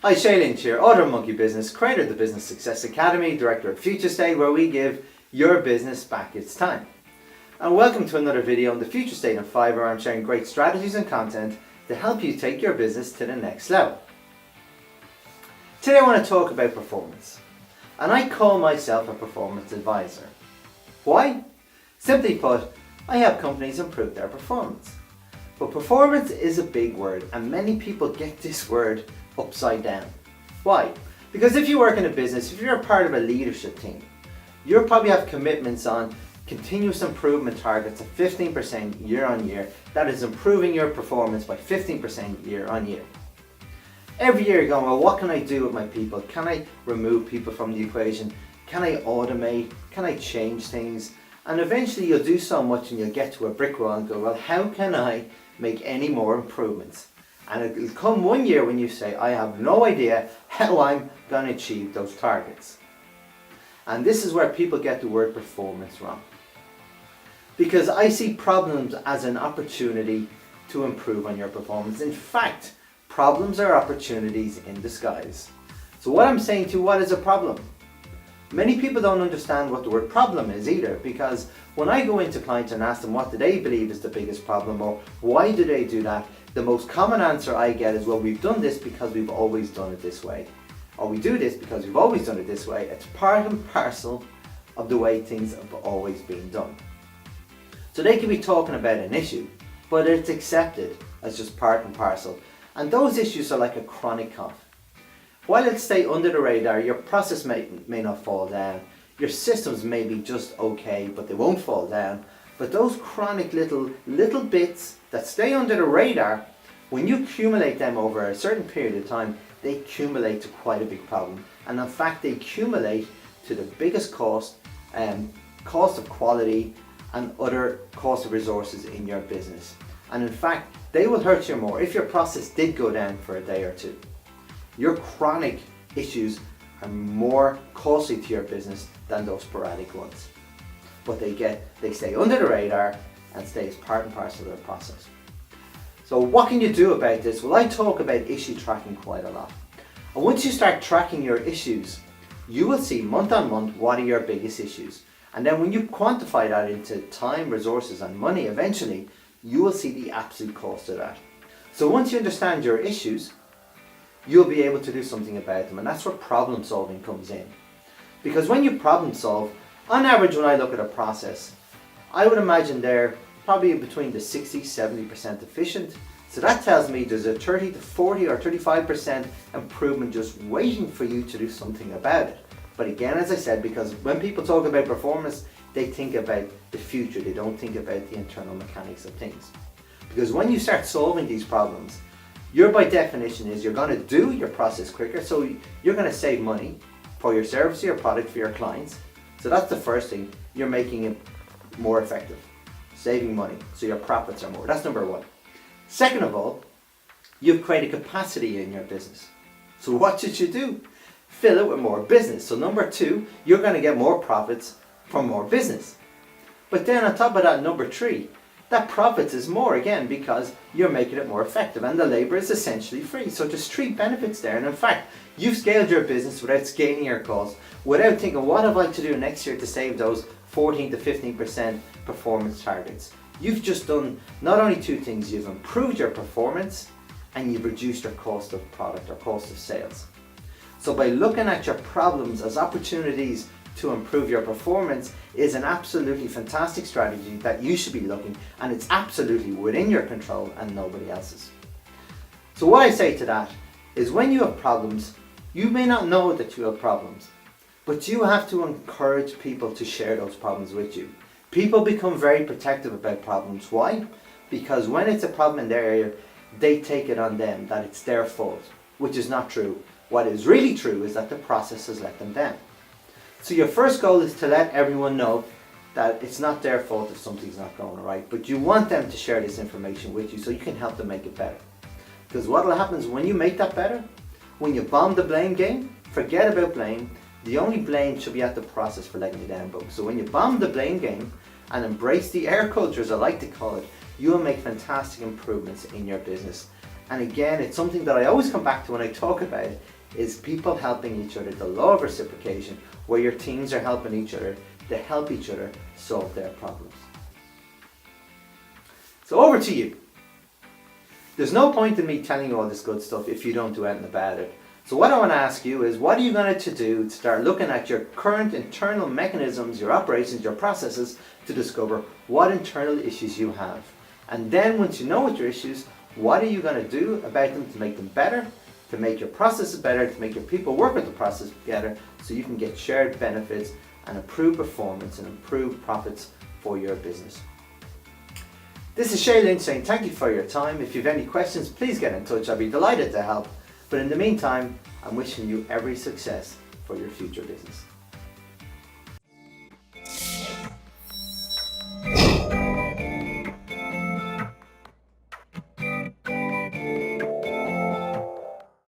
Hi, Shay Lynch here, author of Monkey Business, creator of the Business Success Academy, director of Future State, where we give your business back its time. And welcome to another video on the Future State on Fiverr, where I'm sharing great strategies and content to help you take your business to the next level. Today I want to talk about performance, and I call myself a performance advisor. Why? Simply put, I help companies improve their performance. But performance is a big word, and many people get this word upside down. Why? Because if you work in a business, if you're a part of a leadership team, you'll probably have commitments on continuous improvement targets of 15% year on year. That is improving your performance by 15% year on year. Every year you're going, well, what can I do with my people? Can I remove people from the equation? Can I automate? Can I change things? And eventually you'll do so much and you'll get to a brick wall and go, well, how can I make any more improvements? And it'll come one year when you say, I have no idea how I'm going to achieve those targets. And this is where people get the word performance wrong. Because I see problems as an opportunity to improve on your performance. In fact, problems are opportunities in disguise. So what I'm saying to you, what is a problem? Many people don't understand what the word problem is either, because when I go into clients and ask them what do they believe is the biggest problem or why do they do that, the most common answer I get is, well, we've done this because we've always done it this way. Or we do this because we've always done it this way. It's part and parcel of the way things have always been done. So they can be talking about an issue, but it's accepted as just part and parcel. And those issues are like a chronic cough. While it stay under the radar, your process may not fall down. Your systems may be just okay, but they won't fall down. But those chronic little bits that stay under the radar, when you accumulate them over a certain period of time, they accumulate to quite a big problem. And in fact, they accumulate to the biggest cost of quality and other cost of resources in your business. And in fact, they will hurt you more if your process did go down for a day or two. Your chronic issues are more costly to your business than those sporadic ones. But they stay under the radar and stay as part and parcel of the process. So what can you do about this? Well, I talk about issue tracking quite a lot. And once you start tracking your issues, you will see month on month what are your biggest issues. And then when you quantify that into time, resources and money, eventually you will see the absolute cost of that. So once you understand your issues, you'll be able to do something about them. And that's where problem solving comes in. Because when you problem solve, on average, when I look at a process, I would imagine they're probably between the 60-70% efficient. So that tells me there's a 30 to 40 or 35% improvement just waiting for you to do something about it. But again, as I said, because when people talk about performance, they think about the future. They don't think about the internal mechanics of things. Because when you start solving these problems, your by definition is you're going to do your process quicker. So you're going to save money for your service or your product for your clients. So that's the first thing. You're making it more effective, saving money, so your profits are more. That's number one. Second of all, you've created capacity in your business. So what should you do? Fill it with more business. So number two, you're going to get more profits from more business. But then on top of that, number three, that profits is more again because you're making it more effective and the labor is essentially free. So there's three benefits there. And in fact, you've scaled your business without scaling your costs, without thinking, what have I to do next year to save those 14 to 15% performance targets? You've just done not only two things, you've improved your performance and you've reduced your cost of product or cost of sales. So by looking at your problems as opportunities to improve your performance is an absolutely fantastic strategy that you should be looking, and it's absolutely within your control and nobody else's. So what I say to that is when you have problems, you may not know that you have problems, but you have to encourage people to share those problems with you. People become very protective about problems. Why? Because when it's a problem in their area, they take it on them, that it's their fault, which is not true. What is really true is that the process has let them down. So your first goal is to let everyone know that it's not their fault if something's not going right, but you want them to share this information with you so you can help them make it better. Because what will happen is when you make that better, when you bomb the blame game, forget about blame. The only blame should be at the process for letting you down, folks. So when you bomb the blame game and embrace the air culture, as I like to call it, you will make fantastic improvements in your business. And again, it's something that I always come back to when I talk about it, is people helping each other, the law of reciprocation, where your teams are helping each other to help each other solve their problems. So over to you. There's no point in me telling you all this good stuff if you don't do anything about it. So what I want to ask you is, what are you going to do to start looking at your current internal mechanisms, your operations, your processes, to discover what internal issues you have? And then once you know what your issues, what are you going to do about them to make them better, to make your processes better, to make your people work with the process together, so you can get shared benefits and improve performance and improve profits for your business. This is Shay Lynch saying thank you for your time. If you have any questions, please get in touch. I'll be delighted to help. But in the meantime, I'm wishing you every success for your future business.